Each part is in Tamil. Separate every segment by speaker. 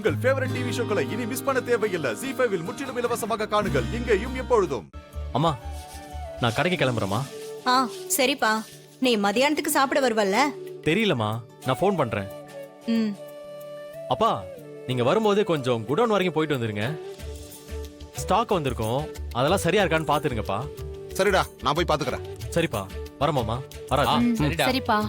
Speaker 1: உங்கள் ஃபேவரட் டிவி ஷோக்களை இனி மிஸ் பண்ண தேவையில்லை. ZEE5 இல் முற்றிலும் இலவசமாக காணுங்கள். இங்கேயும் எப்பொழுதும்.
Speaker 2: அம்மா, நான் கடைக்கு கிளம்புறேம்மா.
Speaker 3: சரிப்பா. நீ மதியானத்துக்கு சாப்பிட வருவல்ல?
Speaker 2: தெரியலம்மா, நான் ஃபோன் பண்றேன்.
Speaker 3: ம்.
Speaker 2: அப்பா, நீங்க வரும்போது கொஞ்சம் குடோன் வரைக்கும் போயிட்டு வந்துருங்க. ஸ்டாக் வந்திருக்கோம், அதெல்லாம் சரியா இருக்கான்னு பாத்துருங்கப்பா.
Speaker 1: சரிடா, நான் போய் பாத்துக்கிறேன்.
Speaker 2: சரிப்பா, வரமாமா? வரா.
Speaker 4: சரிப்பா.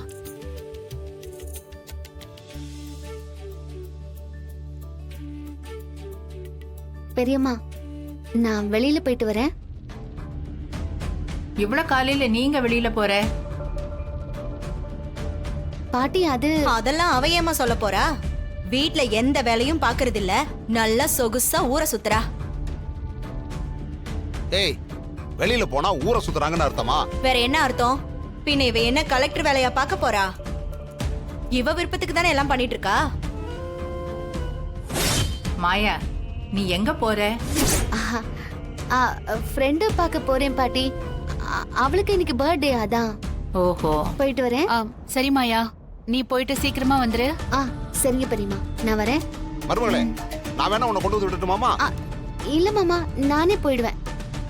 Speaker 5: பெரியம்மா, நான் வெளியில போயிட்டு வரேன்.
Speaker 4: இவ்வளவு காலையில நீங்க வெளியில போற?
Speaker 5: பாட்டி,
Speaker 3: அதெல்லாம் அவ ஏமா சொல்ல போறா? வீட்ல எந்த வேலையும் பாக்குறது இல்ல, நல்லா சொகுசா ஊரை சுத்துறா.
Speaker 1: ஏய், வெளியில போனா ஊரை சுத்துறாங்கன்னு அர்த்தமா?
Speaker 3: வேற என்ன அர்த்தம்? பின்ன இவ என்ன கலெக்டர் வேலையா பார்க்க போறா? இவ விருப்பத்துக்கு தானே எல்லாம் பண்ணிட்டு இருக்கா.
Speaker 4: மாயா, நீ எங்க போற?
Speaker 5: ஃப்ரெண்ட பார்க்க போறேன் பாட்டி. அவளுக்கு இன்னைக்கு பர்த்டே, அதான்.
Speaker 4: ஓஹோ,
Speaker 5: போயிட்டு வரேன்.
Speaker 4: சரி மாயா, நீ போயிட்டு சீக்கிரமா வந்துரு.
Speaker 5: சரிங்க பெரியம்மா, நான் வரேன்.
Speaker 1: மருமகளே, நான் வேணா உன்னை கொண்டு வந்து விட்டுட்டுமாமா?
Speaker 5: இல்ல மாமா, நானே போயிடுவேன்.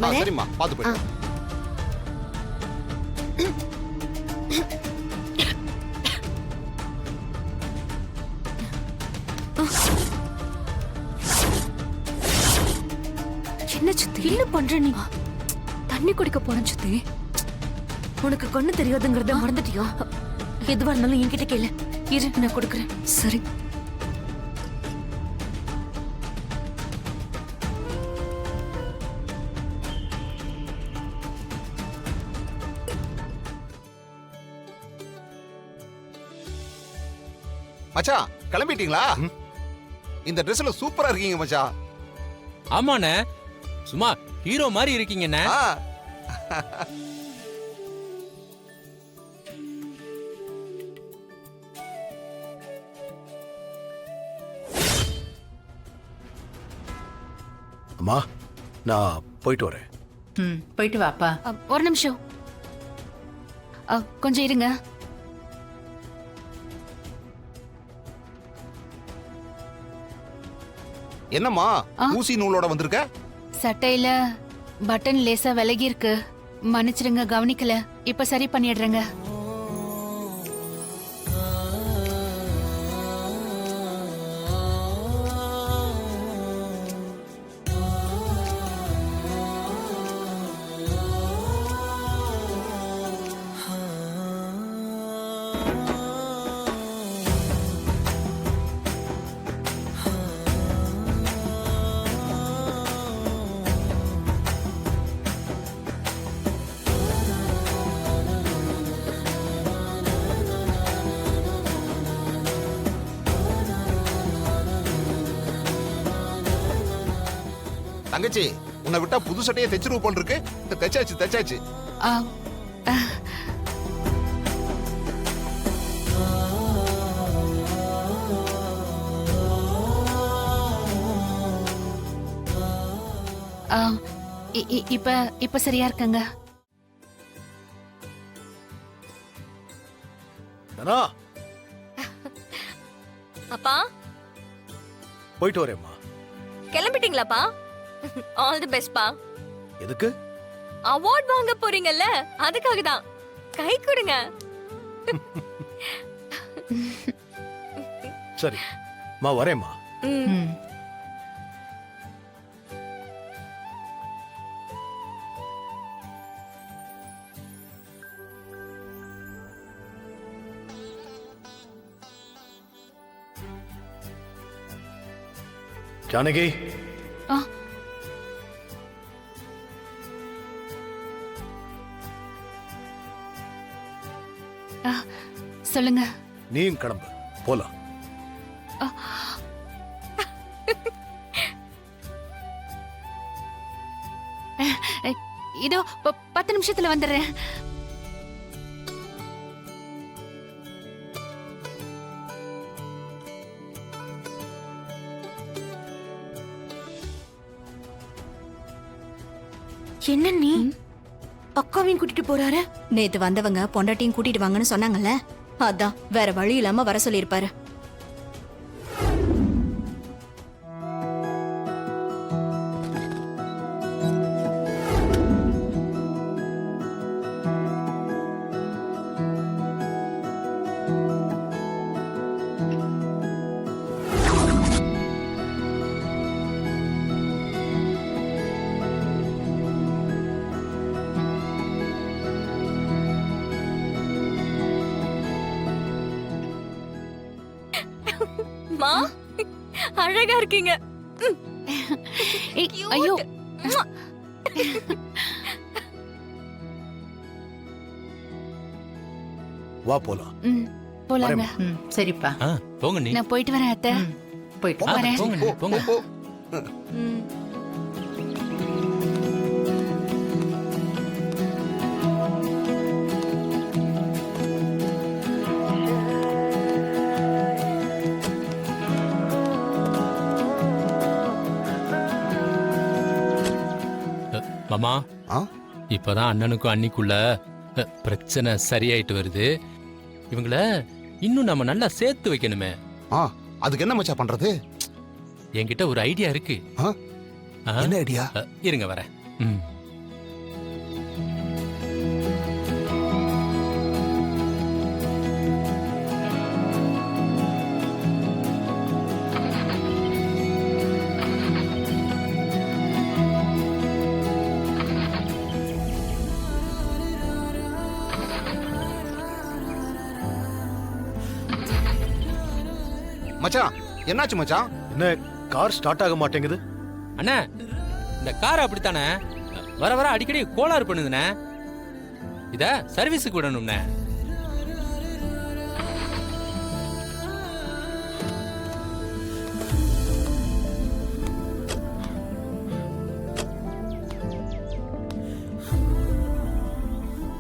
Speaker 5: வரேன்.
Speaker 1: சரிம்மா, பாத்து போயிடு.
Speaker 6: என்ன சித்தி என்ன பண்ற நீ? தண்ணி குடிக்க போன சித்தி. உனக்கு கண்ணு தெரியாதுங்கறத மறந்துட்டியா? எதுவா இருந்தாலும் என்கிட்ட கேளு, இரு நான் கொடுக்கறேன். சரி.
Speaker 1: மச்சான், கிளம்பிட்டீங்களா? இந்த ட்ரெஸ்ல சூப்பரா இருக்கீங்க மச்சான்.
Speaker 7: ஆமாண்ணே, சும்மா ஹீரோ மாதிரி இருக்கீங்கண்ணே.
Speaker 8: அம்மா, நான் போயிட்டு வரேன்.
Speaker 4: போயிட்டு வாப்பா.
Speaker 6: ஒரு நிமிஷம், கொஞ்சம் இருங்க.
Speaker 1: என்னம்மா ஊசி நூலோட வந்திருக்க?
Speaker 6: சட்டையில பட்டன் லேசா விலகி இருக்கு, மன்னிச்சிருங்க, கவனிக்கல. இப்ப சரி பண்ணிடுறேங்க.
Speaker 1: தங்கச்சி, உன்னை விட்டா புது சட்டையை தைச்சிருவ போல் இருக்கு. தைச்சாச்சு தைச்சாச்சு.
Speaker 6: இப்ப சரியா இருக்கங்க.
Speaker 9: அப்பா,
Speaker 8: போயிட்டு வரேம்மா.
Speaker 9: கிளம்பிட்டீங்களாப்பா? ஆல் தி பெஸ்ட் பா.
Speaker 8: எதுக்கு?
Speaker 9: அவார்ட் வாங்க போறீங்கல்ல, அதுக்காக தான். கை கொடுங்க.
Speaker 8: சரி, மா வரேம்மா. ஜானகி,
Speaker 6: சொல்லுங்க.
Speaker 8: நீயும் கிளம்பு, போலாம்.
Speaker 6: இதோ 10 நிமிஷத்துல வந்துடுறேன்.
Speaker 3: என்ன நீ அக்காவையும் கூட்டிட்டு போறாரு? நேத்து வந்தவங்க பொண்டாட்டியும் கூட்டிட்டு வாங்கன்னு சொன்னாங்கல்ல, அதான் வேற வழி இல்லாம வர சொல்லிருப்பாரு.
Speaker 9: மா அழகா இருக்கீங்க.
Speaker 4: ஏய், ஐயோ
Speaker 8: வா போலாம்.
Speaker 4: ம், போலாங்க. ம், சரிப்பா.
Speaker 7: போங்க நீ.
Speaker 4: நான் போயிட்டு வரேன் அத்தை. போயிட்டு வரேன்.
Speaker 7: போங்க நீ, போங்க.
Speaker 3: ம்.
Speaker 7: மாமா
Speaker 8: ஆ?
Speaker 7: இப்பதான் அண்ணனுக்கும் அண்ணிக்குள்ள பிரச்சனை சரியாயிட்டு வருது. இவங்கள இன்னும் நம்ம நல்லா சேர்த்து வைக்கணுமே.
Speaker 8: அதுக்கு என்ன மச்சான் பண்றது?
Speaker 7: என்கிட்ட ஒரு ஐடியா இருக்கு.
Speaker 8: ஆ?
Speaker 7: ஆ?
Speaker 8: என்ன ஐடியா?
Speaker 7: இருங்க வரேன். ம்.
Speaker 8: மச்சான் என்னாச்சு மச்சான்? என்ன கார் ஸ்டார்ட் ஆக மாட்டேங்குது?
Speaker 7: அண்ணா இந்த கார் அப்படித்தானே வர வர அடிக்கடி கோளாறு பண்ணுதுண்ணே. இத சர்வீஸுக்கு விடணும்ண்ணே.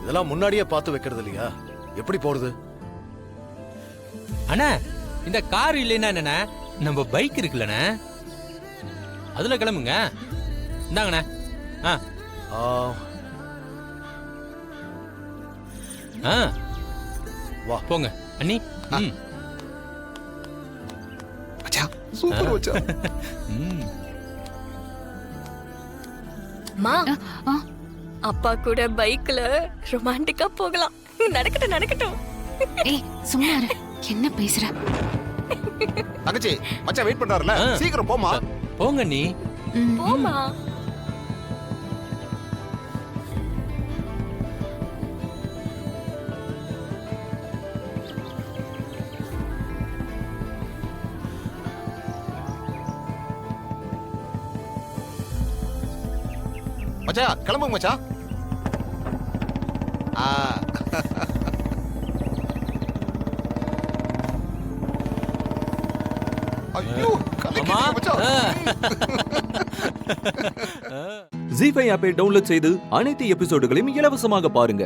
Speaker 8: இதெல்லாம் முன்னாடியே பார்த்து வைக்கிறது இல்லையா? எப்படி போறது?
Speaker 7: அண்ணா இந்த கார் இல்லைன்னா என்னண்ணே, நம்ம பைக் இருக்குல்லண்ணே, அதுல கிளம்புங்க. இந்தாங்கண்ணே. ஆ
Speaker 8: ஆ,
Speaker 7: ஆ
Speaker 8: வா.
Speaker 7: போங்க அண்ணி. ம்.
Speaker 8: மச்சான் சூப்பர் மச்சான்.
Speaker 7: ம்.
Speaker 9: மா
Speaker 4: ஆ,
Speaker 9: அப்பா கூட பைக்ல ரொமான்டிக்கா போகலாம். நடக்கட்டும் நடக்கட்டும்.
Speaker 4: ஏய் சும்மா இரு. என்ன பேசுற?
Speaker 8: தங்கச்சி மச்சான் வெயிட் பண்றாருல,
Speaker 7: ஆ.
Speaker 8: சீக்கிரம் போமா.
Speaker 7: போங்க நீ.
Speaker 4: ம்,
Speaker 9: போமா.
Speaker 8: மச்சான் கிளம்புங்க மச்சான். ஆ. ஐயோ
Speaker 7: அம்மா.
Speaker 8: மச்சான்.
Speaker 10: ஜீ5 ஆப்பை டவுன்லோட் செய்து அனைத்து எபிசோடுகளையும் இலவசமாக பாருங்க.